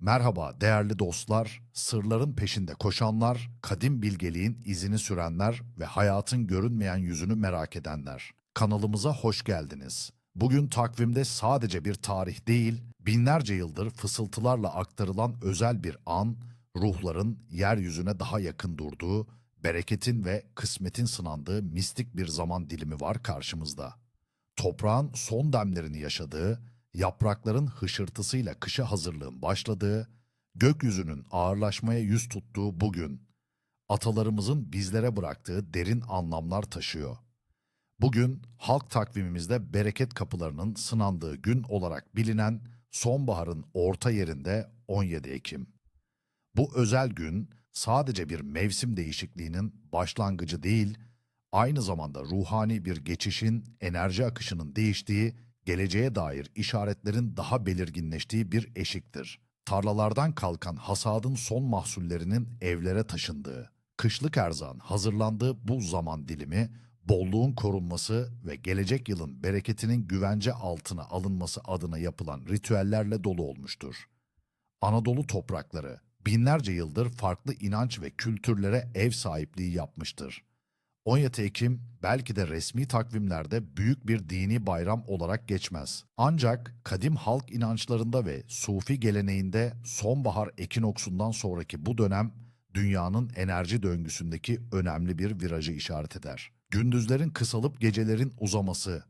Merhaba değerli dostlar, sırların peşinde koşanlar, kadim bilgeliğin izini sürenler ve hayatın görünmeyen yüzünü merak edenler. Kanalımıza hoş geldiniz. Bugün takvimde sadece bir tarih değil, binlerce yıldır fısıltılarla aktarılan özel bir an, ruhların yeryüzüne daha yakın durduğu, bereketin ve kısmetin sınandığı mistik bir zaman dilimi var karşımızda. Toprağın son demlerini yaşadığı, yaprakların hışırtısıyla kışa hazırlığın başladığı, gökyüzünün ağırlaşmaya yüz tuttuğu bugün, atalarımızın bizlere bıraktığı derin anlamlar taşıyor. Bugün halk takvimimizde bereket kapılarının sınandığı gün olarak bilinen sonbaharın orta yerinde 17 Ekim. Bu özel gün sadece bir mevsim değişikliğinin başlangıcı değil, aynı zamanda ruhani bir geçişin, enerji akışının değiştiği, geleceğe dair işaretlerin daha belirginleştiği bir eşiktir. Tarlalardan kalkan hasadın son mahsullerinin evlere taşındığı, kışlık erzağın hazırlandığı bu zaman dilimi, bolluğun korunması ve gelecek yılın bereketinin güvence altına alınması adına yapılan ritüellerle dolu olmuştur. Anadolu toprakları binlerce yıldır farklı inanç ve kültürlere ev sahipliği yapmıştır. 17 Ekim belki de resmi takvimlerde büyük bir dini bayram olarak geçmez. Ancak kadim halk inançlarında ve Sufi geleneğinde sonbahar ekinoksundan sonraki bu dönem dünyanın enerji döngüsündeki önemli bir virajı işaret eder. Gündüzlerin kısalıp gecelerin uzaması,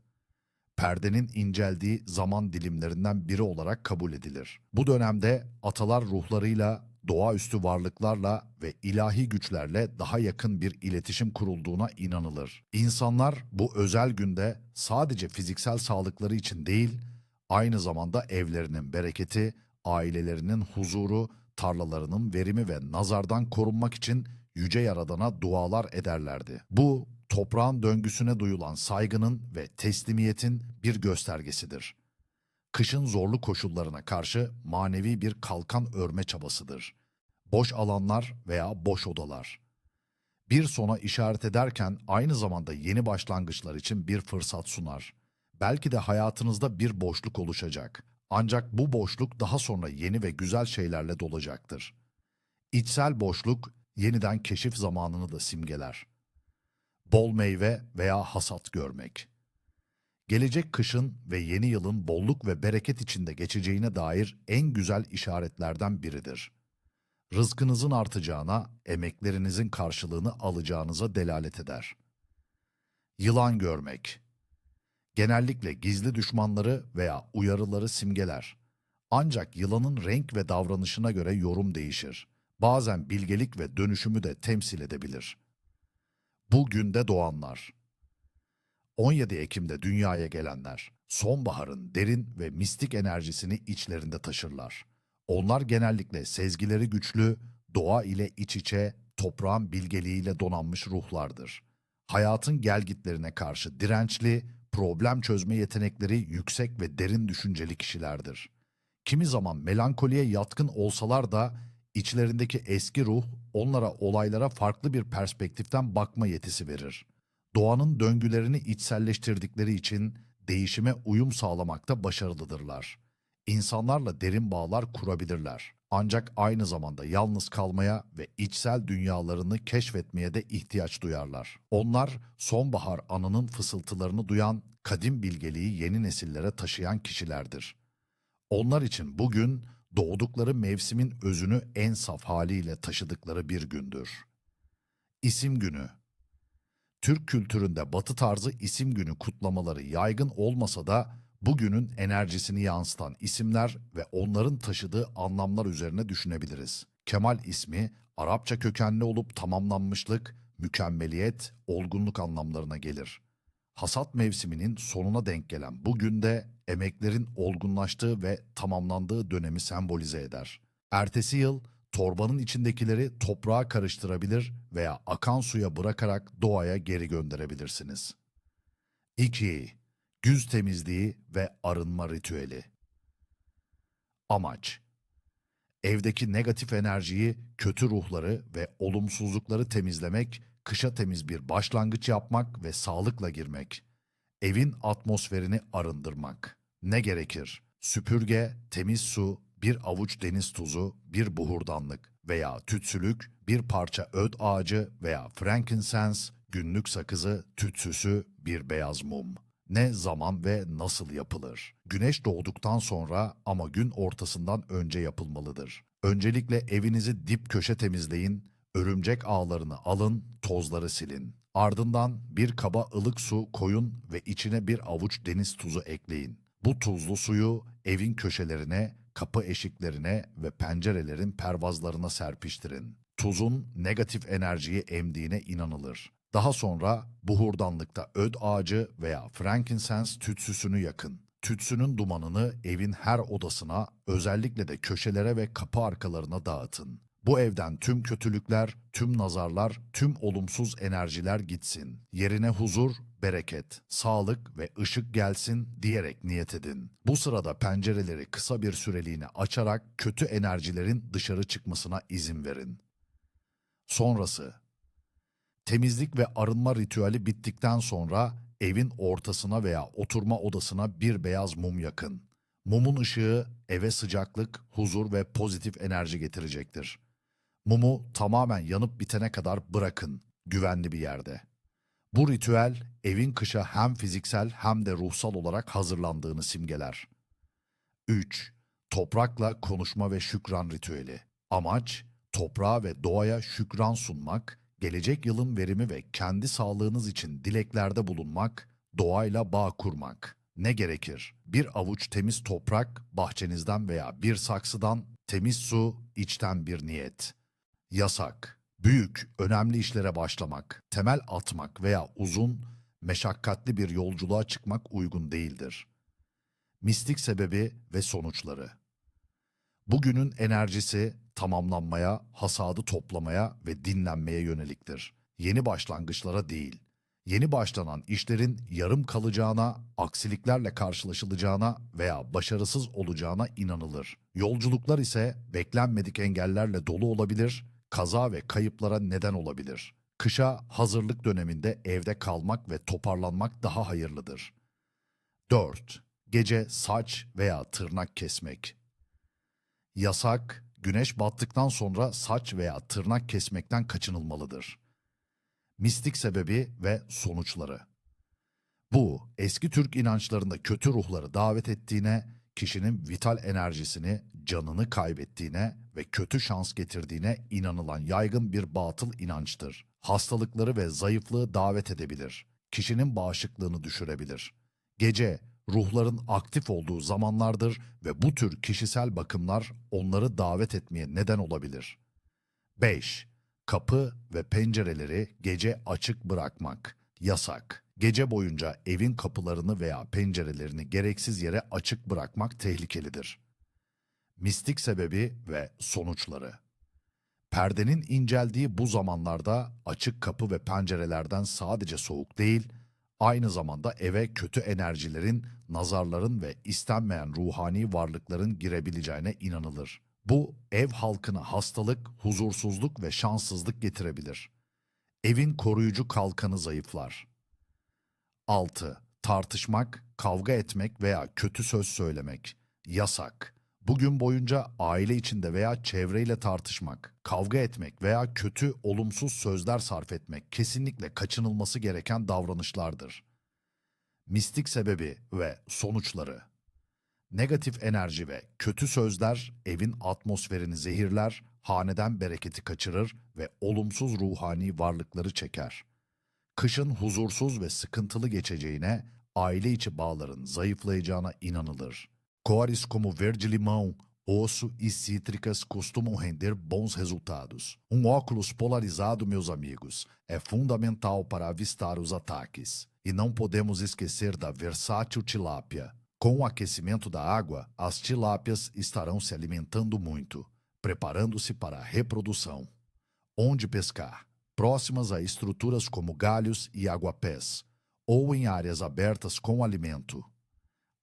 perdenin inceldiği zaman dilimlerinden biri olarak kabul edilir. Bu dönemde atalar ruhlarıyla, doğaüstü varlıklarla ve ilahi güçlerle daha yakın bir iletişim kurulduğuna inanılır. İnsanlar bu özel günde sadece fiziksel sağlıkları için değil, aynı zamanda evlerinin bereketi, ailelerinin huzuru, tarlalarının verimi ve nazardan korunmak için Yüce Yaradan'a dualar ederlerdi. Bu, toprağın döngüsüne duyulan saygının ve teslimiyetin bir göstergesidir. Kışın zorlu koşullarına karşı manevi bir kalkan örme çabasıdır. Boş alanlar veya boş odalar. Bir sona işaret ederken aynı zamanda yeni başlangıçlar için bir fırsat sunar. Belki de hayatınızda bir boşluk oluşacak. Ancak bu boşluk daha sonra yeni ve güzel şeylerle dolacaktır. İçsel boşluk yeniden keşif zamanını da simgeler. Bol meyve veya hasat görmek. Gelecek kışın ve yeni yılın bolluk ve bereket içinde geçeceğine dair en güzel işaretlerden biridir. Rızkınızın artacağına, emeklerinizin karşılığını alacağınıza delalet eder. Yılan görmek. Genellikle gizli düşmanları veya uyarıları simgeler. Ancak yılanın renk ve davranışına göre yorum değişir. Bazen bilgelik ve dönüşümü de temsil edebilir. Bu günde doğanlar. 17 Ekim'de dünyaya gelenler, sonbaharın derin ve mistik enerjisini içlerinde taşırlar. Onlar genellikle sezgileri güçlü, doğa ile iç içe, toprağın bilgeliğiyle donanmış ruhlardır. Hayatın gelgitlerine karşı dirençli, problem çözme yetenekleri yüksek ve derin düşünceli kişilerdir. Kimi zaman melankoliye yatkın olsalar da içlerindeki eski ruh onlara olaylara farklı bir perspektiften bakma yetisi verir. Doğanın döngülerini içselleştirdikleri için değişime uyum sağlamakta başarılıdırlar. İnsanlarla derin bağlar kurabilirler. Ancak aynı zamanda yalnız kalmaya ve içsel dünyalarını keşfetmeye de ihtiyaç duyarlar. Onlar sonbahar anının fısıltılarını duyan, kadim bilgeliği yeni nesillere taşıyan kişilerdir. Onlar için bugün doğdukları mevsimin özünü en saf haliyle taşıdıkları bir gündür. İsim günü. Türk kültüründe batı tarzı isim günü kutlamaları yaygın olmasa da bugünün enerjisini yansıtan isimler ve onların taşıdığı anlamlar üzerine düşünebiliriz. Kemal ismi Arapça kökenli olup tamamlanmışlık, mükemmeliyet, olgunluk anlamlarına gelir. Hasat mevsiminin sonuna denk gelen bu günde emeklerin olgunlaştığı ve tamamlandığı dönemi sembolize eder. Ertesi yıl torbanın içindekileri toprağa karıştırabilir veya akan suya bırakarak doğaya geri gönderebilirsiniz. 2. Güz temizliği ve arınma ritüeli. Amaç: evdeki negatif enerjiyi, kötü ruhları ve olumsuzlukları temizlemek, kışa temiz bir başlangıç yapmak ve sağlıkla girmek. Evin atmosferini arındırmak. Ne gerekir? Süpürge, temiz su, bir avuç deniz tuzu, bir buhurdanlık veya tütsülük, bir parça öd ağacı veya frankincense, günlük sakızı, tütsüsü, bir beyaz mum. Ne zaman ve nasıl yapılır? Güneş doğduktan sonra ama gün ortasından önce yapılmalıdır. Öncelikle evinizi dip köşe temizleyin, örümcek ağlarını alın, tozları silin. Ardından bir kaba ılık su koyun ve içine bir avuç deniz tuzu ekleyin. Bu tuzlu suyu evin köşelerine, kapı eşiklerine ve pencerelerin pervazlarına serpiştirin. Tuzun negatif enerjiyi emdiğine inanılır. Daha sonra buhurdanlıkta öd ağacı veya frankincense tütsüsünü yakın. Tütsünün dumanını evin her odasına, özellikle de köşelere ve kapı arkalarına dağıtın. Bu evden tüm kötülükler, tüm nazarlar, tüm olumsuz enerjiler gitsin. Yerine huzur, bereket, sağlık ve ışık gelsin diyerek niyet edin. Bu sırada pencereleri kısa bir süreliğine açarak kötü enerjilerin dışarı çıkmasına izin verin. Sonrası, temizlik ve arınma ritüeli bittikten sonra evin ortasına veya oturma odasına bir beyaz mum yakın. Mumun ışığı eve sıcaklık, huzur ve pozitif enerji getirecektir. Mumu tamamen yanıp bitene kadar bırakın, güvenli bir yerde. Bu ritüel evin kışa hem fiziksel hem de ruhsal olarak hazırlandığını simgeler. 3. Toprakla konuşma ve şükran ritüeli. Amaç, toprağa ve doğaya şükran sunmak, gelecek yılın verimi ve kendi sağlığınız için dileklerde bulunmak, doğayla bağ kurmak. Ne gerekir? Bir avuç temiz toprak, bahçenizden veya bir saksıdan, temiz su, içten bir niyet. Yasak. Büyük, önemli işlere başlamak, temel atmak veya uzun, meşakkatli bir yolculuğa çıkmak uygun değildir. Mistik sebebi ve sonuçları. Bugünün enerjisi tamamlanmaya, hasadı toplamaya ve dinlenmeye yöneliktir. Yeni başlangıçlara değil. Yeni başlanan işlerin yarım kalacağına, aksiliklerle karşılaşılacağına veya başarısız olacağına inanılır. Yolculuklar ise beklenmedik engellerle dolu olabilir, kaza ve kayıplara neden olabilir. Kışa hazırlık döneminde evde kalmak ve toparlanmak daha hayırlıdır. 4. Gece saç veya tırnak kesmek. Yasak, güneş battıktan sonra saç veya tırnak kesmekten kaçınılmalıdır. Mistik sebebi ve sonuçları. Bu, eski Türk inançlarında kötü ruhları davet ettiğine, kişinin vital enerjisini, canını kaybettiğine ve kötü şans getirdiğine inanılan yaygın bir batıl inançtır. Hastalıkları ve zayıflığı davet edebilir. Kişinin bağışıklığını düşürebilir. Gece, ruhların aktif olduğu zamanlardır ve bu tür kişisel bakımlar onları davet etmeye neden olabilir. 5. Kapı ve pencereleri gece açık bırakmak. Yasak. Gece boyunca evin kapılarını veya pencerelerini gereksiz yere açık bırakmak tehlikelidir. Mistik sebebi ve sonuçları. Perdenin inceldiği bu zamanlarda açık kapı ve pencerelerden sadece soğuk değil, aynı zamanda eve kötü enerjilerin, nazarların ve istenmeyen ruhani varlıkların girebileceğine inanılır. Bu, ev halkına hastalık, huzursuzluk ve şanssızlık getirebilir. Evin koruyucu kalkanı zayıflar. 6. Tartışmak, kavga etmek veya kötü söz söylemek. Yasak. Bugün boyunca aile içinde veya çevreyle tartışmak, kavga etmek veya kötü, olumsuz sözler sarf etmek kesinlikle kaçınılması gereken davranışlardır. Mistik sebebi ve sonuçları. Negatif enerji ve kötü sözler evin atmosferini zehirler, haneden bereketi kaçırır ve olumsuz ruhani varlıkları çeker. Kışın huzursuz ve sıkıntılı geçeceğine, aile içi bağların zayıflayacağına inanılır. Cores como verde-limão, osso e cítricas costumam render bons resultados. Óculos polarizado, meus amigos, é fundamental para avistar os ataques. E não podemos esquecer da versátil tilápia. Com o aquecimento da água, as tilápias estarão se alimentando muito, preparando-se para a reprodução. Onde pescar? Próximas a estruturas como galhos e aguapés, ou em áreas abertas com alimento.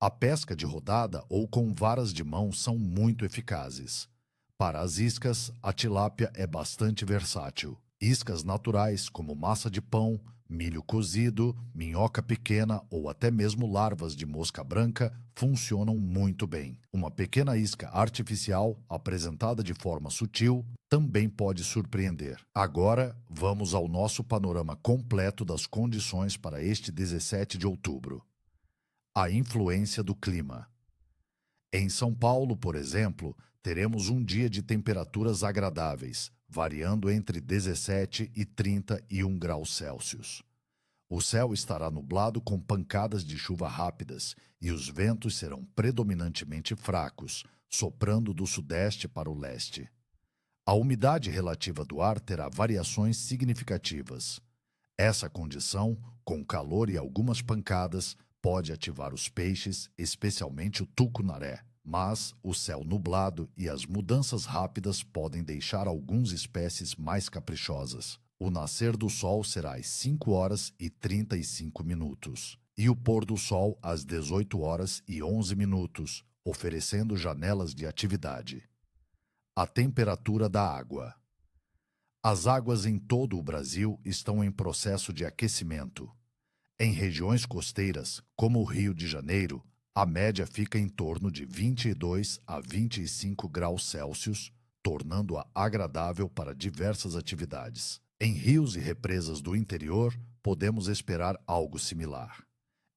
A pesca de rodada ou com varas de mão são muito eficazes. Para as iscas, a tilápia é bastante versátil. Iscas naturais, como massa de pão, milho cozido, minhoca pequena ou até mesmo larvas de mosca branca, funcionam muito bem. Uma pequena isca artificial, apresentada de forma sutil, também pode surpreender. Agora, vamos ao nosso panorama completo das condições para este 17 de outubro. A influência do clima. Em São Paulo, por exemplo, teremos um dia de temperaturas agradáveis, variando entre 17 e 31 graus Celsius. O céu estará nublado com pancadas de chuva rápidas e os ventos serão predominantemente fracos, soprando do sudeste para o leste. A umidade relativa do ar terá variações significativas. Essa condição, com calor e algumas pancadas, pode ativar os peixes, especialmente o tucunaré. Mas o céu nublado e as mudanças rápidas podem deixar algumas espécies mais caprichosas. O nascer do sol será às 5 horas e 35 minutos e o pôr do sol às 18 horas e 11 minutos, oferecendo janelas de atividade. A temperatura da água. As águas em todo o Brasil estão em processo de aquecimento. Em regiões costeiras, como o Rio de Janeiro, a média fica em torno de 22 a 25 graus Celsius, tornando-a agradável para diversas atividades. Em rios e represas do interior, podemos esperar algo similar,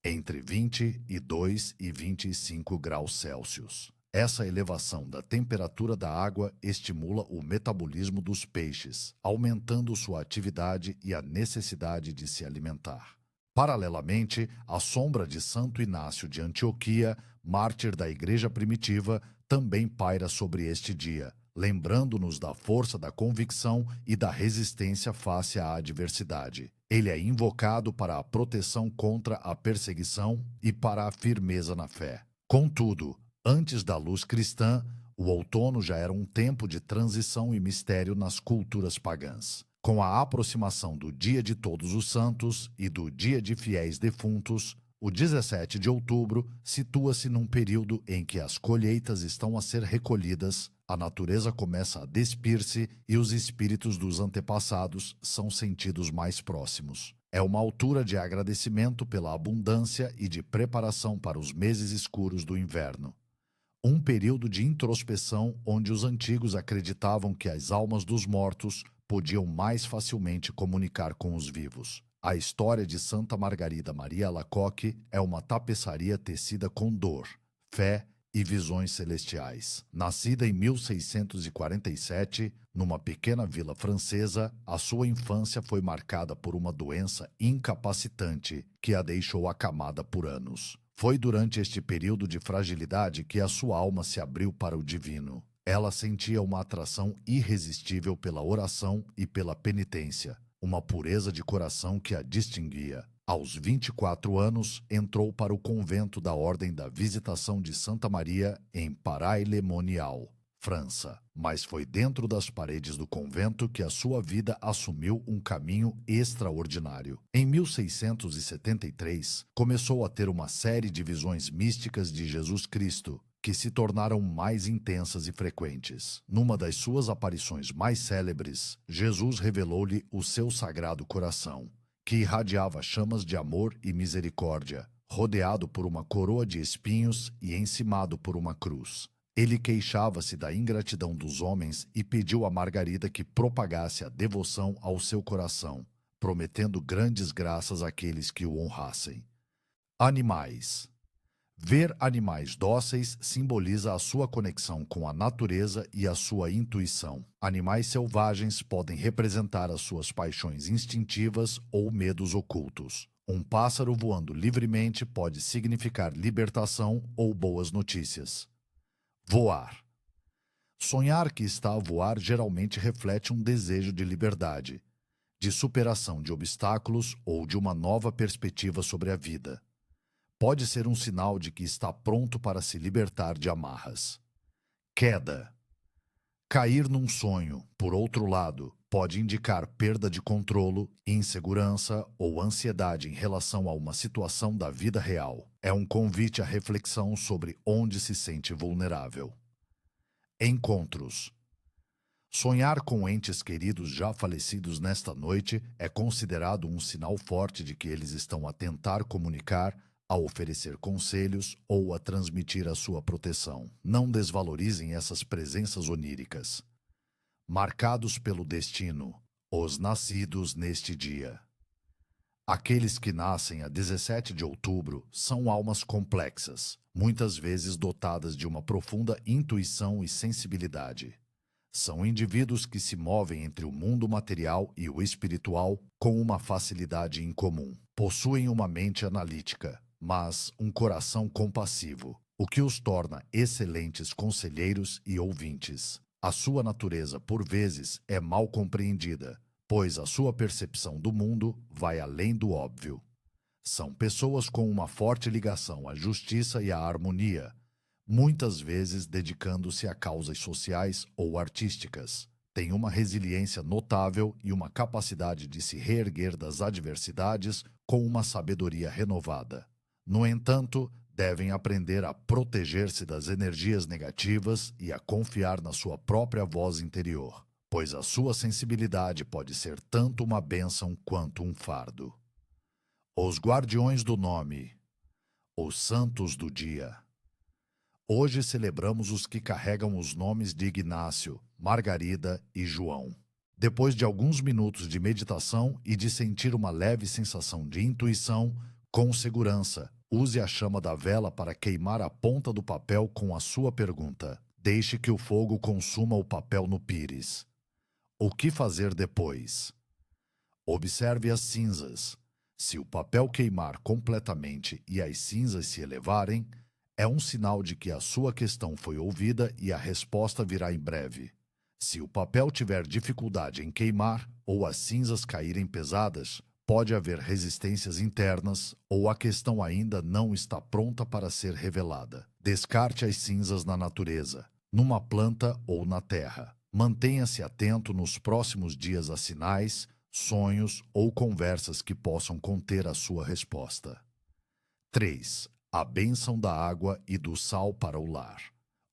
entre 22 e 25 graus Celsius. Essa elevação da temperatura da água estimula o metabolismo dos peixes, aumentando sua atividade e a necessidade de se alimentar. Paralelamente, a sombra de Santo Inácio de Antioquia, mártir da Igreja primitiva, também paira sobre este dia, lembrando-nos da força da convicção e da resistência face à adversidade. Ele é invocado para a proteção contra a perseguição e para a firmeza na fé. Contudo, antes da luz cristã, o outono já era um tempo de transição e mistério nas culturas pagãs. Com a aproximação do Dia de Todos os Santos e do Dia de Fiéis Defuntos, o 17 de outubro situa-se num período em que as colheitas estão a ser recolhidas, a natureza começa a despir-se e os espíritos dos antepassados são sentidos mais próximos. É uma altura de agradecimento pela abundância e de preparação para os meses escuros do inverno. Um período de introspeção onde os antigos acreditavam que as almas dos mortos podiam mais facilmente comunicar com os vivos. A história de Santa Margarida Maria Alacoque é uma tapeçaria tecida com dor, fé e visões celestiais. Nascida em 1647, numa pequena vila francesa, a sua infância foi marcada por uma doença incapacitante que a deixou acamada por anos. Foi durante este período de fragilidade que a sua alma se abriu para o divino. Ela sentia uma atração irresistível pela oração e pela penitência, uma pureza de coração que a distinguia. Aos 24 anos, entrou para o convento da Ordem da Visitação de Santa Maria, em Paray-le-Monial, França. Mas foi dentro das paredes do convento que a sua vida assumiu um caminho extraordinário. Em 1673, começou a ter uma série de visões místicas de Jesus Cristo, que se tornaram mais intensas e frequentes. Numa das suas aparições mais célebres, Jesus revelou-lhe o seu sagrado coração, que irradiava chamas de amor e misericórdia, rodeado por uma coroa de espinhos e encimado por uma cruz. Ele queixava-se da ingratidão dos homens e pediu a Margarida que propagasse a devoção ao seu coração, prometendo grandes graças àqueles que o honrassem. Animais. Ver animais dóceis simboliza a sua conexão com a natureza e a sua intuição. Animais selvagens podem representar as suas paixões instintivas ou medos ocultos. Um pássaro voando livremente pode significar libertação ou boas notícias. Voar. Sonhar que está a voar geralmente reflete um desejo de liberdade, de superação de obstáculos ou de uma nova perspectiva sobre a vida. Pode ser um sinal de que está pronto para se libertar de amarras. Queda. Cair num sonho, por outro lado, pode indicar perda de controle, insegurança ou ansiedade em relação a uma situação da vida real. É um convite à reflexão sobre onde se sente vulnerável. Encontros. Sonhar com entes queridos já falecidos nesta noite é considerado um sinal forte de que eles estão a tentar comunicar, a oferecer conselhos ou a transmitir a sua proteção. Não desvalorizem essas presenças oníricas. Marcados pelo destino, os nascidos neste dia. Aqueles que nascem a 17 de outubro são almas complexas, muitas vezes dotadas de uma profunda intuição e sensibilidade. São indivíduos que se movem entre o mundo material e o espiritual com uma facilidade incomum. Possuem uma mente analítica, mas um coração compassivo, o que os torna excelentes conselheiros e ouvintes. A sua natureza, por vezes, é mal compreendida, pois a sua percepção do mundo vai além do óbvio. São pessoas com uma forte ligação à justiça e à harmonia, muitas vezes dedicando-se a causas sociais ou artísticas. Têm uma resiliência notável e uma capacidade de se reerguer das adversidades com uma sabedoria renovada. No entanto, devem aprender a proteger-se das energias negativas e a confiar na sua própria voz interior, pois a sua sensibilidade pode ser tanto uma bênção quanto um fardo. Os guardiões do nome, os santos do dia. Hoje celebramos os que carregam os nomes de Ignácio, Margarida e João. Depois de alguns minutos de meditação e de sentir uma leve sensação de intuição, com segurança, use a chama da vela para queimar a ponta do papel com a sua pergunta. Deixe que o fogo consuma o papel no pires. O que fazer depois? Observe as cinzas. Se o papel queimar completamente e as cinzas se elevarem, é um sinal de que a sua questão foi ouvida e a resposta virá em breve. Se o papel tiver dificuldade em queimar ou as cinzas caírem pesadas, pode haver resistências internas ou a questão ainda não está pronta para ser revelada. Descarte as cinzas na natureza, numa planta ou na terra. Mantenha-se atento nos próximos dias a sinais, sonhos ou conversas que possam conter a sua resposta. 3. A bênção da água e do sal para o lar.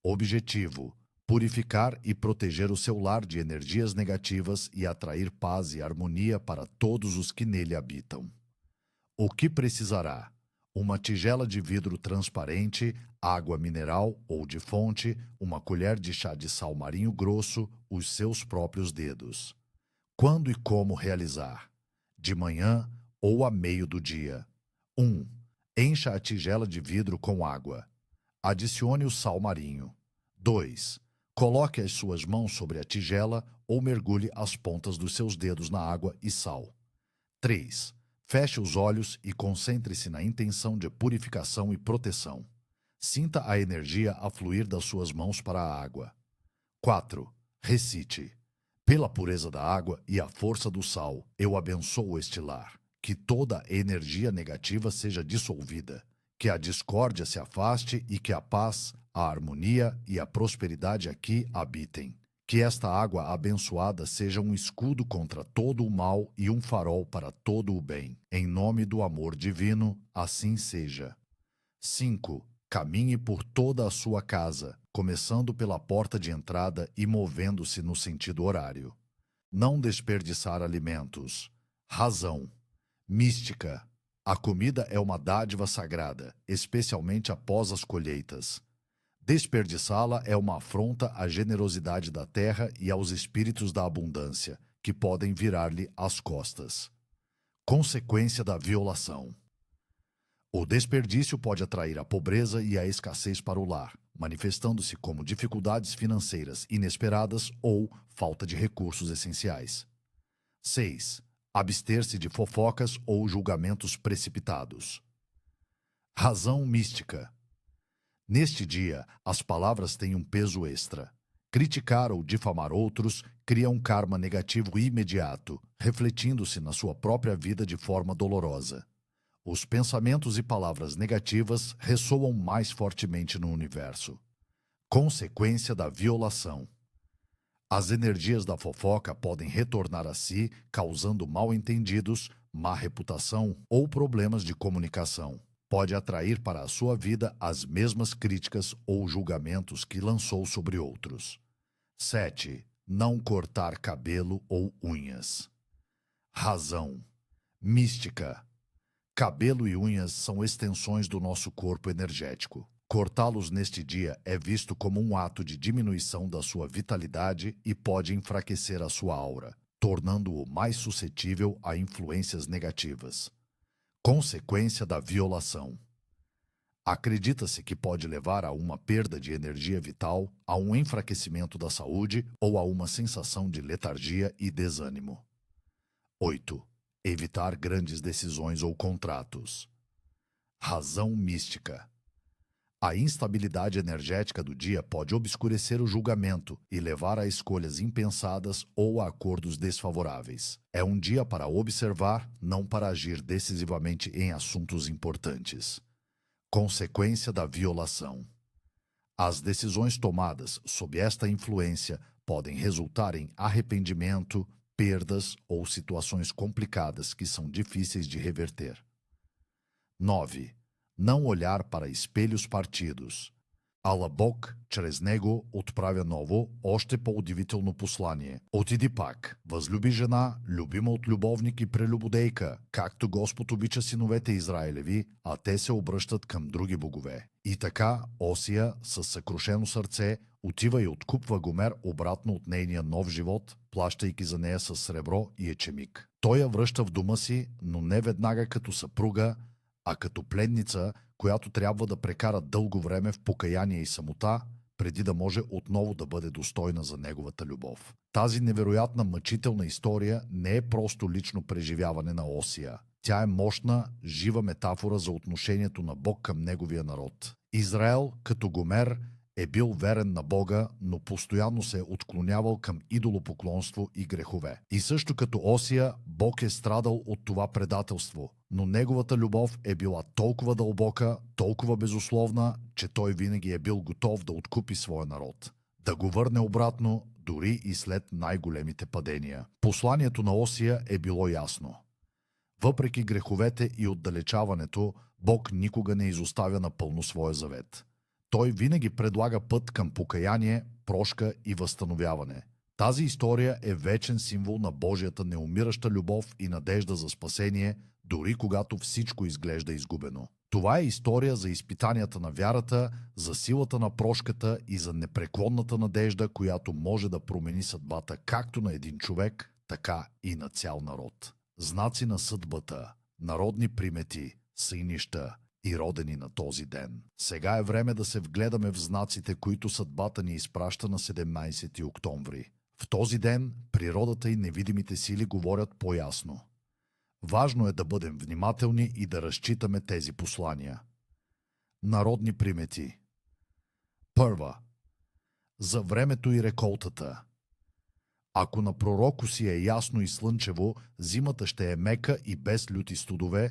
Objetivo: purificar e proteger o seu lar de energias negativas e atrair paz e harmonia para todos os que nele habitam. O que precisará? Uma tigela de vidro transparente, água mineral ou de fonte, uma colher de chá de sal marinho grosso, os seus próprios dedos. Quando e como realizar? De manhã ou a meio do dia. 1. Encha a tigela de vidro com água. Adicione o sal marinho. 2. Coloque as suas mãos sobre a tigela ou mergulhe as pontas dos seus dedos na água e sal. 3. Feche os olhos e concentre-se na intenção de purificação e proteção. Sinta a energia a fluir das suas mãos para a água. 4. Recite: pela pureza da água e a força do sal, eu abençoo este lar. Que toda energia negativa seja dissolvida, que a discórdia se afaste e que a paz, a harmonia e a prosperidade aqui habitem. Que esta água abençoada seja um escudo contra todo o mal e um farol para todo o bem. Em nome do amor divino, assim seja. 5. Caminhe por toda a sua casa, começando pela porta de entrada e movendo-se no sentido horário. Não desperdiçar alimentos. Razão. Mística. A comida é uma dádiva sagrada, especialmente após as colheitas. Desperdiçá-la é uma afronta à generosidade da terra e aos espíritos da abundância, que podem virar-lhe as costas. Consequência da violação. O desperdício pode atrair a pobreza e a escassez para o lar, manifestando-se como dificuldades financeiras inesperadas ou falta de recursos essenciais. 6. Abster-se de fofocas ou julgamentos precipitados. Razão mística. Neste dia, as palavras têm um peso extra. Criticar ou difamar outros cria um karma negativo imediato, refletindo-se na sua própria vida de forma dolorosa. Os pensamentos e palavras negativas ressoam mais fortemente no universo. Consequência da violação. As energias da fofoca podem retornar a si, causando mal-entendidos, má reputação ou problemas de comunicação. Pode atrair para a sua vida as mesmas críticas ou julgamentos que lançou sobre outros. 7. não cortar cabelo ou unhas. Razão. Mística. Cabelo e unhas são extensões do nosso corpo energético. Cortá-los neste dia é visto como um ato de diminuição da sua vitalidade e pode enfraquecer a sua aura, tornando-o mais suscetível a influências negativas. Consequência da violação. Acredita-se que pode levar a uma perda de energia vital, a um enfraquecimento da saúde ou a uma sensação de letargia e desânimo. 8. Evitar grandes decisões ou contratos. Razão mística. A instabilidade energética do dia pode obscurecer o julgamento e levar a escolhas impensadas ou a acordos desfavoráveis. É um dia para observar, não para agir decisivamente em assuntos importantes. Consequência da violação. As decisões tomadas sob esta influência podem resultar em arrependimento, perdas ou situações complicadas que são difíceis de reverter. 9. Não olhar para espelhos partidos. Ала Бог чрез него отправя ново, още по-удивително послание. Отиди пак, възлюби жена, любима от любовник и прелюбодейка, както Господ обича синовете Израилеви, а те се обръщат към други богове. И така Осия, със съкрушено сърце, отива и откупва Гомер обратно от нейния нов живот, плащайки за нея със сребро и ечемик. Той я връща в дома си, но не веднага като съпруга, а като пленница, която трябва да прекара дълго време в покаяние и самота, преди да може отново да бъде достойна за неговата любов. Тази невероятна мъчителна история не е просто лично преживяване на Осия. Тя е мощна, жива метафора за отношението на Бог към неговия народ. Израел, като Гомер, е бил верен на Бога, но постоянно се е отклонявал към идолопоклонство и грехове. И също като Осия, Бог е страдал от това предателство, но неговата любов е била толкова дълбока, толкова безусловна, че той винаги е бил готов да откупи своя народ, да го върне обратно, дори и след най-големите падения. Посланието на Осия е било ясно. Въпреки греховете и отдалечаването, Бог никога не изоставя напълно своя завет. Той винаги предлага път към покаяние, прошка и възстановяване. Тази история е вечен символ на Божията неумираща любов и надежда за спасение, дори когато всичко изглежда изгубено. Това е история за изпитанията на вярата, за силата на прошката и за непреклонната надежда, която може да промени съдбата както на един човек, така и на цял народ. Знаци на съдбата, народни примети, съйнища и родени на този ден. Сега е време да се вгледаме в знаците, които съдбата ни изпраща на 17 октомври. В този ден природата и невидимите сили говорят по-ясно. Важно е да бъдем внимателни и да разчитаме тези послания. Народни примети. Първа. За времето и реколтата. Ако на пророко си е ясно и слънчево, зимата ще е мека и без люти студове.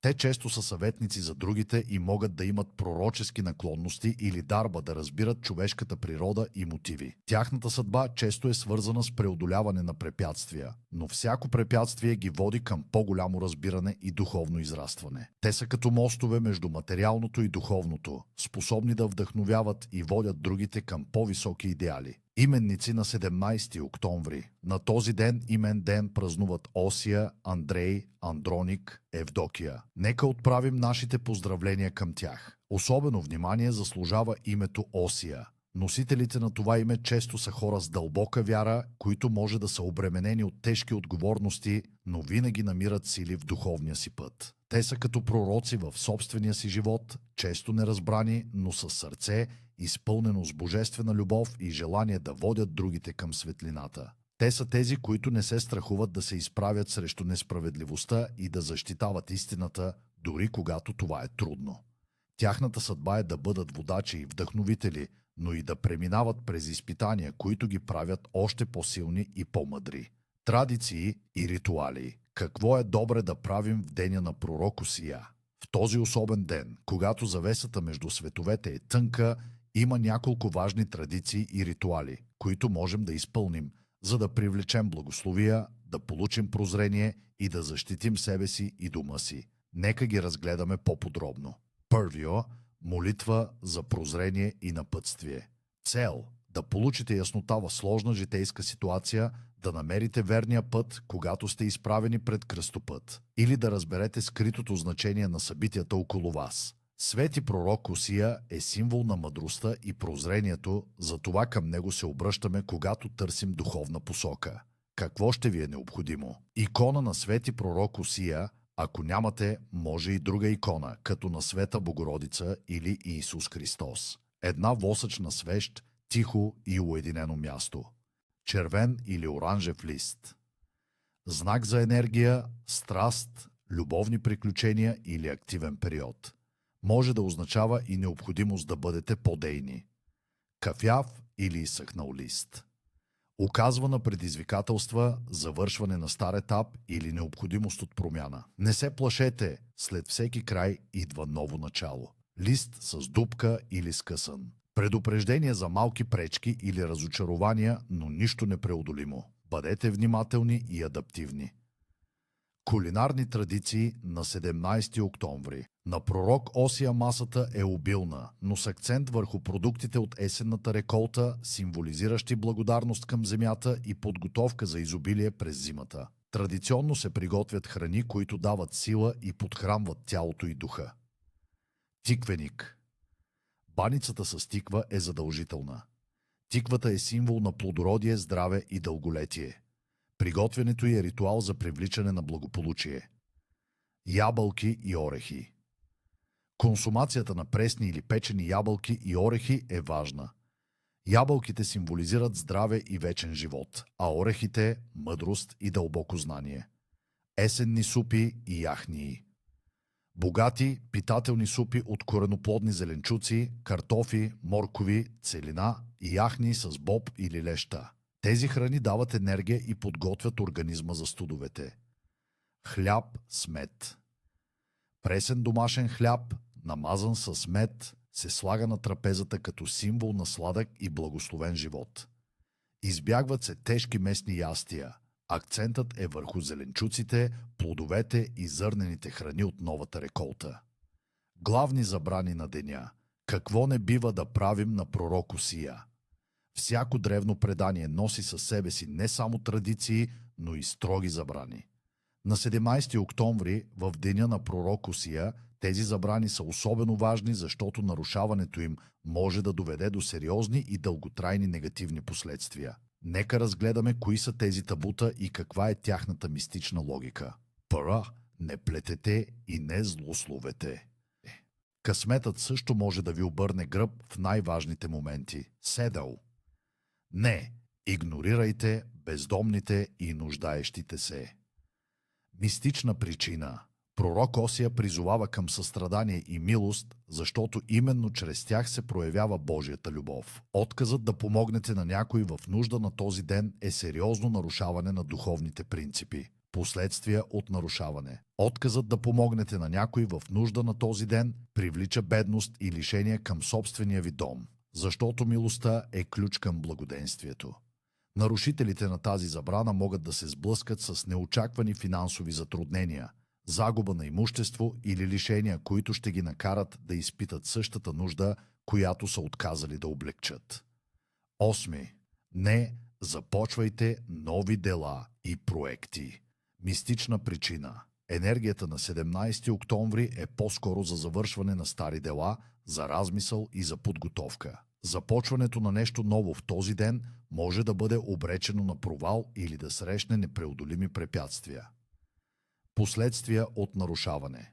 Те често са съветници за другите и могат да имат пророчески наклонности или дарба да разбират човешката природа и мотиви. Тяхната съдба често е свързана с преодоляване на препятствия, но всяко препятствие ги води към по-голямо разбиране и духовно израстване. Те са като мостове между материалното и духовното, способни да вдъхновяват и водят другите към по-високи идеали. Именници на 17 октомври. На този ден имен ден празнуват Осия, Андрей, Андроник, Евдокия. Нека отправим нашите поздравления към тях. Особено внимание заслужава името Осия. Носителите на това име често са хора с дълбока вяра, които може да са обременени от тежки отговорности, но винаги намират сили в духовния си път. Те са като пророци в собствения си живот, често неразбрани, но със сърце, изпълнено с божествена любов и желание да водят другите към светлината. Те са тези, които не се страхуват да се изправят срещу несправедливостта и да защитават истината, дори когато това е трудно. Тяхната съдба е да бъдат водачи и вдъхновители, но и да преминават през изпитания, които ги правят още по-силни и по-мъдри. Традиции и ритуали. Какво е добре да правим в деня на пророк Осия? В този особен ден, когато завесата между световете е тънка, има няколко важни традиции и ритуали, които можем да изпълним, за да привлечем благословия, да получим прозрение и да защитим себе си и дома си. Нека ги разгледаме по-подробно. Първио – молитва за прозрение и напътствие. Цел – да получите яснота в сложна житейска ситуация, да намерите верния път, когато сте изправени пред кръстопът, или да разберете скритото значение на събитията около вас. Свети пророк Осия е символ на мъдростта и прозрението, затова към него се обръщаме, когато търсим духовна посока. Какво ще ви е необходимо? Икона на свети пророк Осия, ако нямате, може и друга икона, като на Света Богородица или Иисус Христос. Една восъчна свещ, тихо и уединено място. Червен или оранжев лист. Знак за енергия, страст, любовни приключения или активен период. Може да означава и необходимост да бъдете по-дейни. Кафяв или изсъхнал лист. Указва на предизвикателства, завършване на стар етап или необходимост от промяна. Не се плашете, след всеки край идва ново начало. Лист с дупка или скъсан. Предупреждение за малки пречки или разочарования, но нищо непреодолимо. Бъдете внимателни и адаптивни. Кулинарни традиции на 17 октомври. На пророк Осия масата е обилна, но с акцент върху продуктите от есенната реколта, символизиращи благодарност към земята и подготовка за изобилие през зимата. Традиционно се приготвят храни, които дават сила и подхранват тялото и духа. Тиквеник. Баницата с тиква е задължителна. Тиквата е символ на плодородие, здраве и дълголетие. Приготвянето й е ритуал за привличане на благополучие. Ябълки и орехи. Консумацията на пресни или печени ябълки и орехи е важна. Ябълките символизират здраве и вечен живот, а орехите – мъдрост и дълбоко знание. Есенни супи и яхнии. Богати, питателни супи от кореноплодни зеленчуци, картофи, моркови, целина и яхнии с боб или леща. Тези храни дават енергия и подготвят организма за студовете. Хляб с мед. Пресен домашен хляб, намазан с мед, се слага на трапезата като символ на сладък и благословен живот. Избягват се тежки местни ястия. Акцентът е върху зеленчуците, плодовете и зърнените храни от новата реколта. Главни забрани на деня. Какво не бива да правим на пророк Осия? Всяко древно предание носи със себе си не само традиции, но и строги забрани. На 17 октомври, в деня на пророк Осия, тези забрани са особено важни, защото нарушаването им може да доведе до сериозни и дълготрайни негативни последствия. Нека разгледаме кои са тези табута и каква е тяхната мистична логика. Пара, не плетете и не злословете. Късметът също може да ви обърне гръб в най-важните моменти. Седъл. Не, игнорирайте бездомните и нуждаещите се. Мистична причина. Пророк Осия призовава към състрадание и милост, защото именно чрез тях се проявява Божията любов. Отказът да помогнете на някой в нужда на този ден е сериозно нарушаване на духовните принципи. Последствия от нарушаване. Отказът да помогнете на някой в нужда на този ден привлича бедност и лишение към собствения ви дом, защото милостта е ключ към благоденствието. Нарушителите на тази забрана могат да се сблъскат с неочаквани финансови затруднения, загуба на имущество или лишения, които ще ги накарат да изпитат същата нужда, която са отказали да облегчат. 8. Не започвайте нови дела и проекти. Мистична причина. Енергията на 17 октомври е по-скоро за завършване на стари дела, за размисъл и за подготовка. Започването на нещо ново в този ден може да бъде обречено на провал или да срещне непреодолими препятствия. Последствия от нарушаване.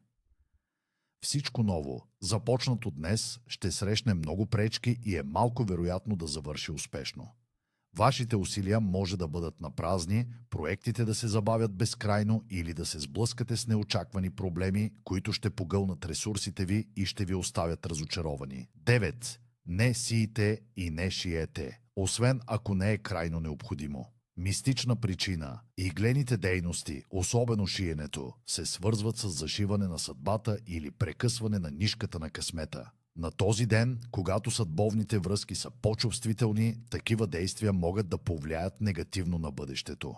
Всичко ново, започнато днес, ще срещне много пречки и е малко вероятно да завърши успешно. Вашите усилия може да бъдат напразни, проектите да се забавят безкрайно или да се сблъскате с неочаквани проблеми, които ще погълнат ресурсите ви и ще ви оставят разочаровани. 9. Не сийте и не шиете, освен ако не е крайно необходимо. Мистична причина. Иглените дейности, особено шиенето, се свързват с зашиване на съдбата или прекъсване на нишката на късмета. На този ден, когато съдбовните връзки са по-чувствителни, такива действия могат да повлияят негативно на бъдещето.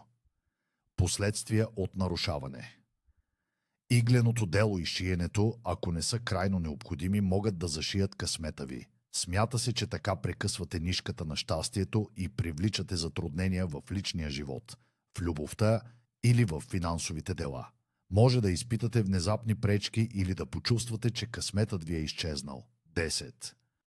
Последствия от нарушаване. Игленото дело и шиенето, ако не са крайно необходими, могат да зашият късмета ви. Смята се, че така прекъсвате нишката на щастието и привличате затруднения в личния живот, в любовта или в финансовите дела. Може да изпитате внезапни пречки или да почувствате, че късметът ви е изчезнал. 10.